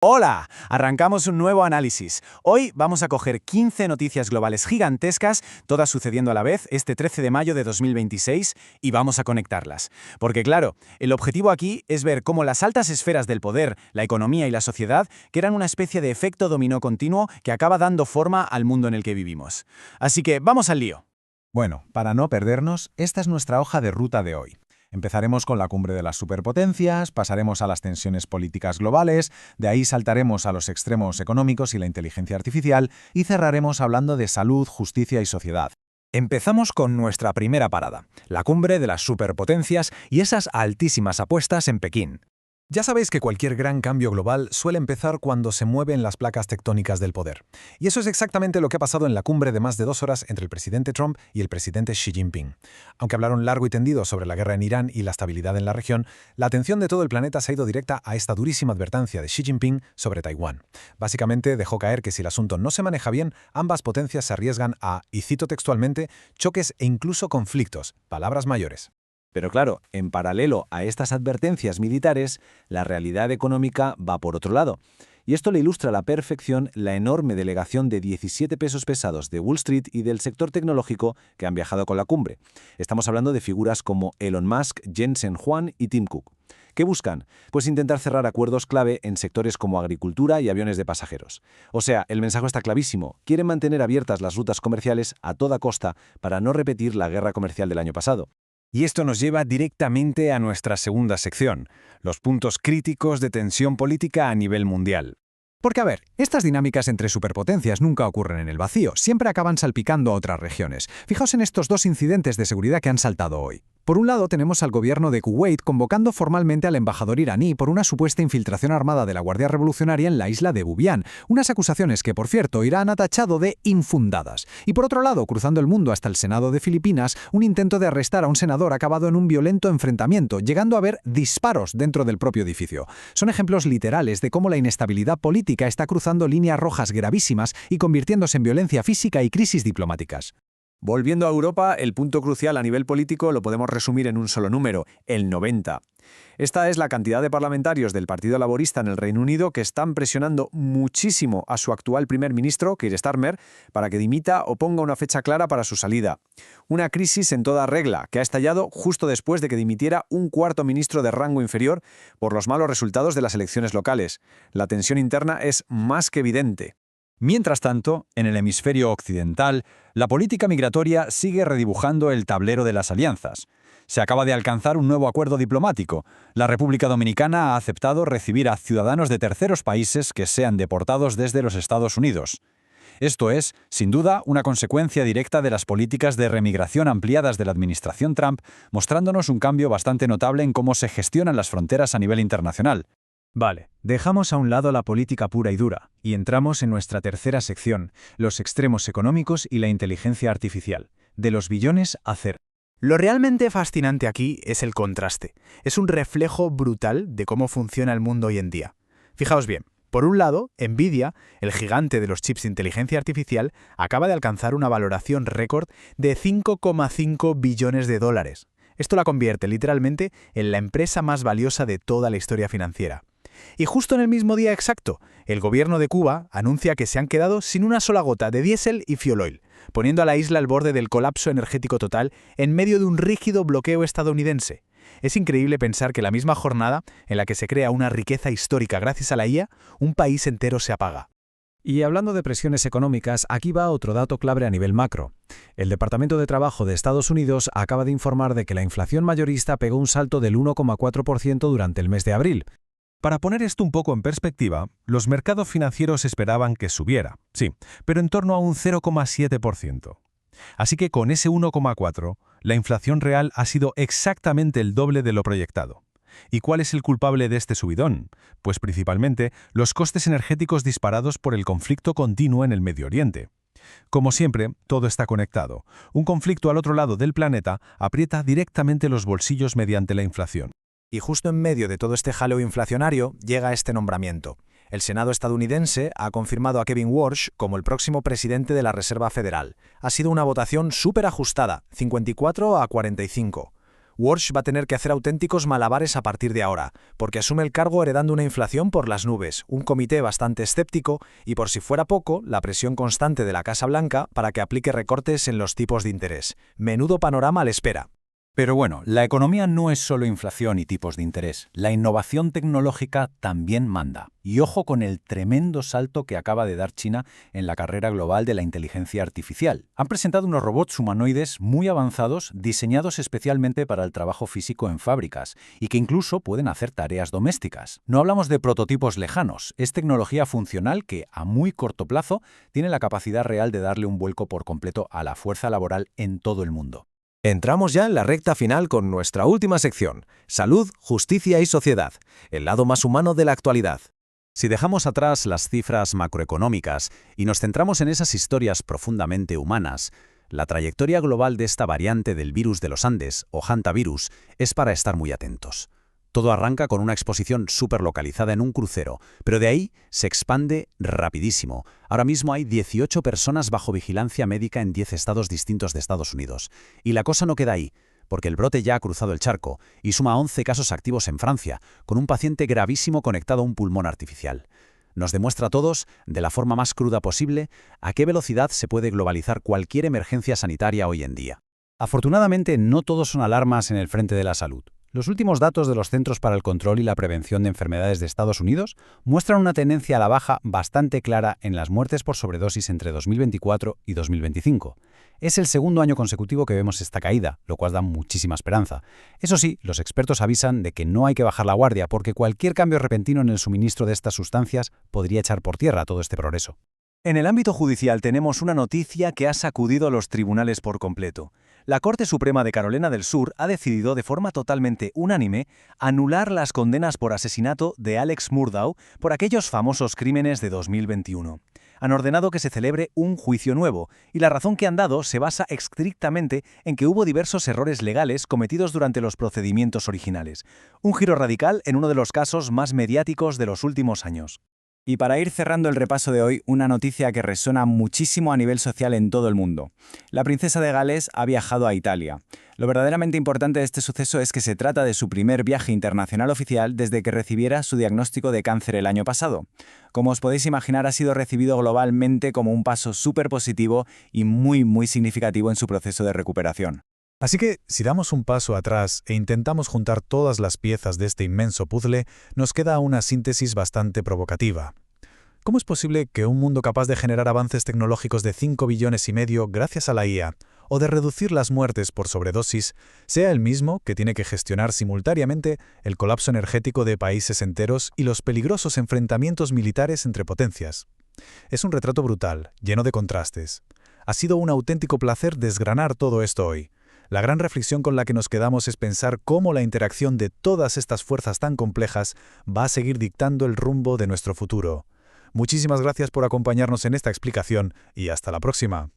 Hola, arrancamos un nuevo análisis. Hoy vamos a coger 15 noticias globales gigantescas, todas sucediendo a la vez este 13 de mayo de 2026, y vamos a conectarlas. Porque claro, el objetivo aquí es ver cómo las altas esferas del poder, la economía y la sociedad crean una especie de efecto dominó continuo que acaba dando forma al mundo en el que vivimos. Así que vamos al lío. Bueno, para no perdernos, esta es nuestra hoja de ruta de hoy. Empezaremos con la cumbre de las superpotencias, pasaremos a las tensiones políticas globales, de ahí saltaremos a los extremos económicos y la inteligencia artificial y cerraremos hablando de salud, justicia y sociedad. Empezamos con nuestra primera parada, la cumbre de las superpotencias y esas altísimas apuestas en Pekín. Ya sabéis que cualquier gran cambio global suele empezar cuando se mueven las placas tectónicas del poder. Y eso es exactamente lo que ha pasado en la cumbre de más de 2 horas entre el presidente Trump y el presidente Xi Jinping. Aunque hablaron largo y tendido sobre la guerra en Irán y la estabilidad en la región, la atención de todo el planeta se ha ido directa a esta durísima advertencia de Xi Jinping sobre Taiwán. Básicamente dejó caer que si el asunto no se maneja bien, ambas potencias se arriesgan a, y cito textualmente, choques e incluso conflictos, palabras mayores. Pero claro, en paralelo a estas advertencias militares, la realidad económica va por otro lado. Y esto le ilustra a la perfección la enorme delegación de 17 pesos pesados de Wall Street y del sector tecnológico que han viajado con la cumbre. Estamos hablando de figuras como Elon Musk, Jensen Huang y Tim Cook. ¿Qué buscan? Pues intentar cerrar acuerdos clave en sectores como agricultura y aviones de pasajeros. O sea, el mensaje está clarísimo. Quieren mantener abiertas las rutas comerciales a toda costa para no repetir la guerra comercial del año pasado. Y esto nos lleva directamente a nuestra segunda sección, los puntos críticos de tensión política a nivel mundial. Porque a ver, estas dinámicas entre superpotencias nunca ocurren en el vacío, siempre acaban salpicando a otras regiones. Fijaos en estos dos incidentes de seguridad que han saltado hoy. Por un lado tenemos al gobierno de Kuwait convocando formalmente al embajador iraní por una supuesta infiltración armada de la Guardia Revolucionaria en la isla de Bubián, unas acusaciones que, por cierto, Irán ha tachado de infundadas. Y por otro lado, cruzando el mundo hasta el Senado de Filipinas, un intento de arrestar a un senador ha acabado en un violento enfrentamiento, llegando a haber disparos dentro del propio edificio. Son ejemplos literales de cómo la inestabilidad política está cruzando líneas rojas gravísimas y convirtiéndose en violencia física y crisis diplomáticas. Volviendo a Europa, el punto crucial a nivel político lo podemos resumir en un solo número, el 90. Esta es la cantidad de parlamentarios del Partido Laborista en el Reino Unido que están presionando muchísimo a su actual primer ministro, Keir Starmer, para que dimita o ponga una fecha clara para su salida. Una crisis en toda regla, que ha estallado justo después de que dimitiera un cuarto ministro de rango inferior por los malos resultados de las elecciones locales. La tensión interna es más que evidente. Mientras tanto, en el hemisferio occidental, la política migratoria sigue redibujando el tablero de las alianzas. Se acaba de alcanzar un nuevo acuerdo diplomático. La República Dominicana ha aceptado recibir a ciudadanos de terceros países que sean deportados desde los Estados Unidos. Esto es, sin duda, una consecuencia directa de las políticas de remigración ampliadas de la administración Trump, mostrándonos un cambio bastante notable en cómo se gestionan las fronteras a nivel internacional. Vale, dejamos a un lado la política pura y dura, y entramos en nuestra tercera sección, los extremos económicos y la inteligencia artificial, de los billones a cero. Lo realmente fascinante aquí es el contraste. Es un reflejo brutal de cómo funciona el mundo hoy en día. Fijaos bien, por un lado, Nvidia, el gigante de los chips de inteligencia artificial, acaba de alcanzar una valoración récord de 5,5 billones de dólares. Esto la convierte literalmente en la empresa más valiosa de toda la historia financiera. Y justo en el mismo día exacto, el gobierno de Cuba anuncia que se han quedado sin una sola gota de diésel y fuel oil, poniendo a la isla al borde del colapso energético total en medio de un rígido bloqueo estadounidense. Es increíble pensar que la misma jornada en la que se crea una riqueza histórica gracias a la IA, un país entero se apaga. Y hablando de presiones económicas, aquí va otro dato clave a nivel macro. El Departamento de Trabajo de Estados Unidos acaba de informar de que la inflación mayorista pegó un salto del 1,4% durante el mes de abril. Para poner esto un poco en perspectiva, los mercados financieros esperaban que subiera, sí, pero en torno a un 0,7%. Así que con ese 1,4%, la inflación real ha sido exactamente el doble de lo proyectado. ¿Y cuál es el culpable de este subidón? Pues principalmente los costes energéticos disparados por el conflicto continuo en el Medio Oriente. Como siempre, todo está conectado. Un conflicto al otro lado del planeta aprieta directamente los bolsillos mediante la inflación. Y justo en medio de todo este jaleo inflacionario llega este nombramiento. El Senado estadounidense ha confirmado a Kevin Warsh como el próximo presidente de la Reserva Federal. Ha sido una votación súper ajustada, 54 a 45. Walsh va a tener que hacer auténticos malabares a partir de ahora, porque asume el cargo heredando una inflación por las nubes, un comité bastante escéptico y, por si fuera poco, la presión constante de la Casa Blanca para que aplique recortes en los tipos de interés. Menudo panorama le espera. Pero bueno, la economía no es solo inflación y tipos de interés. La innovación tecnológica también manda. Y ojo con el tremendo salto que acaba de dar China en la carrera global de la inteligencia artificial. Han presentado unos robots humanoides muy avanzados, diseñados especialmente para el trabajo físico en fábricas, y que incluso pueden hacer tareas domésticas. No hablamos de prototipos lejanos, es tecnología funcional que, a muy corto plazo, tiene la capacidad real de darle un vuelco por completo a la fuerza laboral en todo el mundo. Entramos ya en la recta final con nuestra última sección, Salud, Justicia y Sociedad, el lado más humano de la actualidad. Si dejamos atrás las cifras macroeconómicas y nos centramos en esas historias profundamente humanas, la trayectoria global de esta variante del virus de los Andes, o hantavirus, es para estar muy atentos. Todo arranca con una exposición superlocalizada en un crucero, pero de ahí se expande rapidísimo. Ahora mismo hay 18 personas bajo vigilancia médica en 10 estados distintos de Estados Unidos. Y la cosa no queda ahí, porque el brote ya ha cruzado el charco y suma 11 casos activos en Francia, con un paciente gravísimo conectado a un pulmón artificial. Nos demuestra a todos, de la forma más cruda posible, a qué velocidad se puede globalizar cualquier emergencia sanitaria hoy en día. Afortunadamente, no todos son alarmas en el frente de la salud. Los últimos datos de los Centros para el Control y la Prevención de Enfermedades de Estados Unidos muestran una tendencia a la baja bastante clara en las muertes por sobredosis entre 2024 y 2025. Es el segundo año consecutivo que vemos esta caída, lo cual da muchísima esperanza. Eso sí, los expertos avisan de que no hay que bajar la guardia porque cualquier cambio repentino en el suministro de estas sustancias podría echar por tierra todo este progreso. En el ámbito judicial tenemos una noticia que ha sacudido a los tribunales por completo. La Corte Suprema de Carolina del Sur ha decidido de forma totalmente unánime anular las condenas por asesinato de Alex Murdaugh por aquellos famosos crímenes de 2021. Han ordenado que se celebre un juicio nuevo, y la razón que han dado se basa estrictamente en que hubo diversos errores legales cometidos durante los procedimientos originales. Un giro radical en uno de los casos más mediáticos de los últimos años. Y para ir cerrando el repaso de hoy, una noticia que resuena muchísimo a nivel social en todo el mundo. La princesa de Gales ha viajado a Italia. Lo verdaderamente importante de este suceso es que se trata de su primer viaje internacional oficial desde que recibiera su diagnóstico de cáncer el año pasado. Como os podéis imaginar, ha sido recibido globalmente como un paso súper positivo y muy significativo en su proceso de recuperación. Así que, si damos un paso atrás e intentamos juntar todas las piezas de este inmenso puzzle, nos queda una síntesis bastante provocativa. ¿Cómo es posible que un mundo capaz de generar avances tecnológicos de 5,5 billones gracias a la IA, o de reducir las muertes por sobredosis, sea el mismo que tiene que gestionar simultáneamente el colapso energético de países enteros y los peligrosos enfrentamientos militares entre potencias? Es un retrato brutal, lleno de contrastes. Ha sido un auténtico placer desgranar todo esto hoy. La gran reflexión con la que nos quedamos es pensar cómo la interacción de todas estas fuerzas tan complejas va a seguir dictando el rumbo de nuestro futuro. Muchísimas gracias por acompañarnos en esta explicación y hasta la próxima.